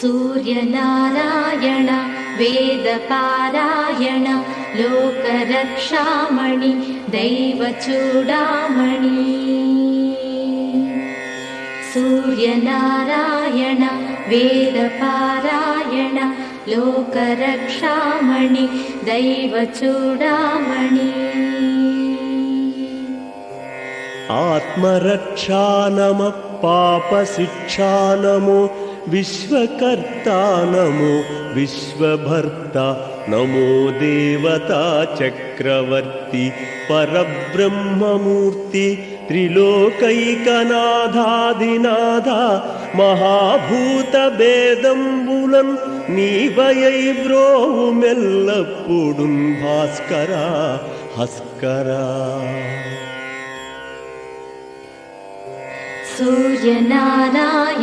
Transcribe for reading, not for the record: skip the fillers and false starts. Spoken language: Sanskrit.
सूर्यनारायण वेदपारायण लोकरक्षामणि दैवचूडामणि। सूर्यनारायण वेदपारायण लोकरक्षामणि दैवचूडामणि। आत्मरक्षा नमः पापशिक्षा नमो विश्वकर्ता नमो विश्वभर्ता नमो देवता चक्रवर्ती परब्रह्ममूर्ति त्रिलोकैकनाथाधिनाथा महाभूतभेदम्बुलन् నీవయై బ్రోవుమెల్లప్పుడున్ భాస్కరా హస్కరా। सूर्यनारायण